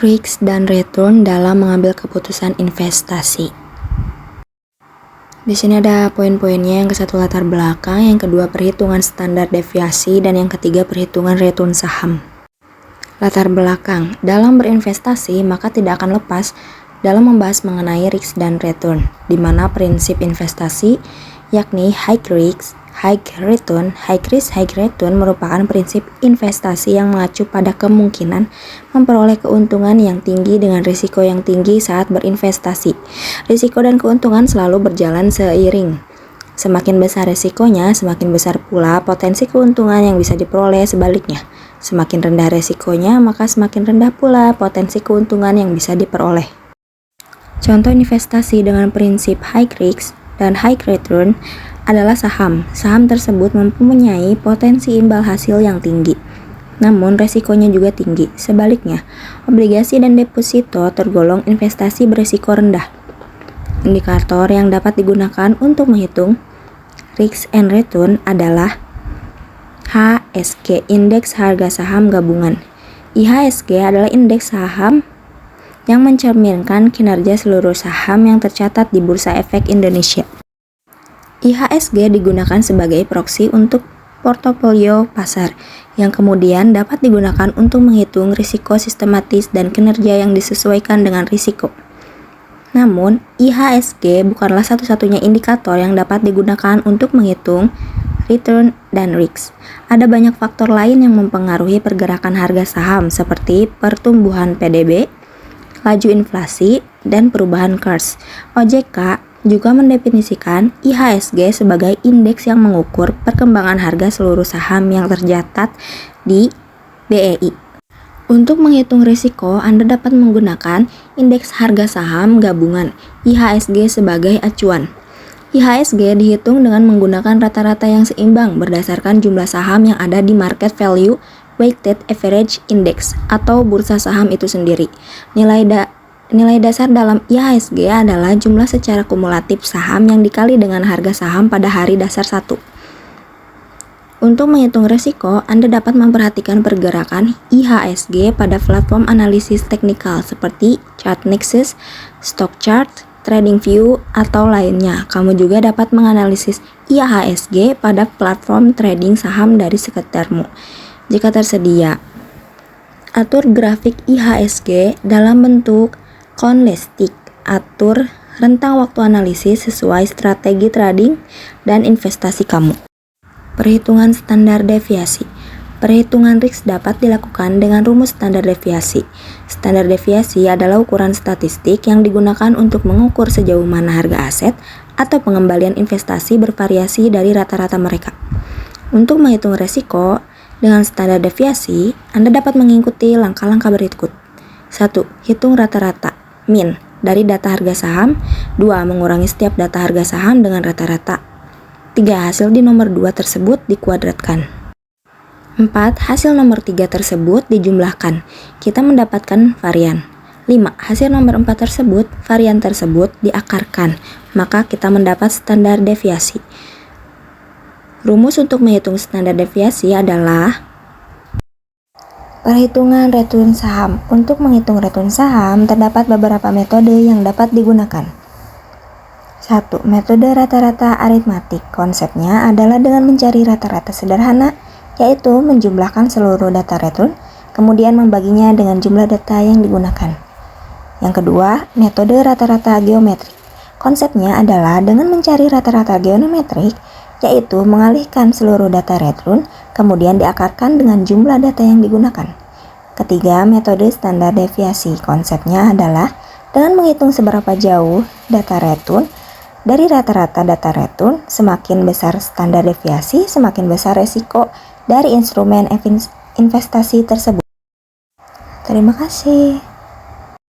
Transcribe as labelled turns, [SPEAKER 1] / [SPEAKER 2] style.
[SPEAKER 1] risk dan return dalam mengambil keputusan investasi. Di sini ada poin-poinnya. Yang ke-1 latar belakang, yang kedua perhitungan standar deviasi, dan yang ketiga perhitungan return saham. Latar belakang, dalam berinvestasi maka tidak akan lepas dalam membahas mengenai risk dan return, di mana prinsip investasi yakni high risk, high return, high risk, high return merupakan prinsip investasi yang mengacu pada kemungkinan memperoleh keuntungan yang tinggi dengan risiko yang tinggi saat berinvestasi. Risiko dan keuntungan selalu berjalan seiring. Semakin besar risikonya, semakin besar pula potensi keuntungan yang bisa diperoleh. Sebaliknya, semakin rendah risikonya, maka semakin rendah pula potensi keuntungan yang bisa diperoleh. Contoh investasi dengan prinsip high risk dan high return adalah saham. Saham tersebut mempunyai potensi imbal hasil yang tinggi, namun resikonya juga tinggi. Sebaliknya, obligasi dan deposito tergolong investasi berisiko rendah. Indikator yang dapat digunakan untuk menghitung risk and return adalah HSG, Indeks Harga Saham Gabungan. IHSG adalah indeks saham yang mencerminkan kinerja seluruh saham yang tercatat di Bursa Efek Indonesia. IHSG digunakan sebagai proksi untuk portofolio pasar, yang kemudian dapat digunakan untuk menghitung risiko sistematis dan kinerja yang disesuaikan dengan risiko. Namun, IHSG bukanlah satu-satunya indikator yang dapat digunakan untuk menghitung return dan risk. Ada banyak faktor lain yang mempengaruhi pergerakan harga saham seperti pertumbuhan PDB, laju inflasi, dan perubahan kurs. OJK juga mendefinisikan IHSG sebagai indeks yang mengukur perkembangan harga seluruh saham yang tercatat di BEI. Untuk menghitung risiko, Anda dapat menggunakan indeks harga saham gabungan IHSG sebagai acuan. IHSG dihitung dengan menggunakan rata-rata yang seimbang berdasarkan jumlah saham yang ada di Market Value Weighted Average Index atau bursa saham itu sendiri. Nilai dasar dalam IHSG adalah jumlah secara kumulatif saham yang dikali dengan harga saham pada hari dasar 1. Untuk menghitung risiko, Anda dapat memperhatikan pergerakan IHSG pada platform analisis teknikal seperti Chartnexus, StockChart, TradingView, atau lainnya. Kamu juga dapat menganalisis IHSG pada platform trading saham dari sekitarmu. Jika tersedia, atur grafik IHSG dalam bentuk candlestick. Atur rentang waktu analisis sesuai strategi trading dan investasi kamu. Perhitungan standar deviasi. Perhitungan risk dapat dilakukan dengan rumus standar deviasi. Standar deviasi adalah ukuran statistik yang digunakan untuk mengukur sejauh mana harga aset atau pengembalian investasi bervariasi dari rata-rata mereka. Untuk menghitung risiko dengan standar deviasi, Anda dapat mengikuti langkah-langkah berikut. 1. Hitung rata-rata min dari data harga saham. 2. Mengurangi setiap data harga saham dengan rata-rata. 3. Hasil di nomor 2 tersebut dikuadratkan. 4. Hasil nomor 3 tersebut dijumlahkan. Kita mendapatkan varian. 5. Hasil nomor 4 tersebut, varian tersebut diakarkan. Maka kita mendapat standar deviasi. Rumus untuk menghitung standar deviasi adalah perhitungan return saham. Untuk menghitung return saham, terdapat beberapa metode yang dapat digunakan. 1. Metode rata-rata aritmatik. Konsepnya adalah dengan mencari rata-rata sederhana, yaitu menjumlahkan seluruh data return, kemudian membaginya dengan jumlah data yang digunakan. Yang kedua, metode rata-rata geometrik. Konsepnya adalah dengan mencari rata-rata geometrik, yaitu mengalihkan seluruh data return, kemudian diakarkan dengan jumlah data yang digunakan. Ketiga, metode standar deviasi. Konsepnya adalah dengan menghitung seberapa jauh data return dari rata-rata data return. Semakin besar standar deviasi, semakin besar resiko dari instrumen investasi tersebut. Terima kasih.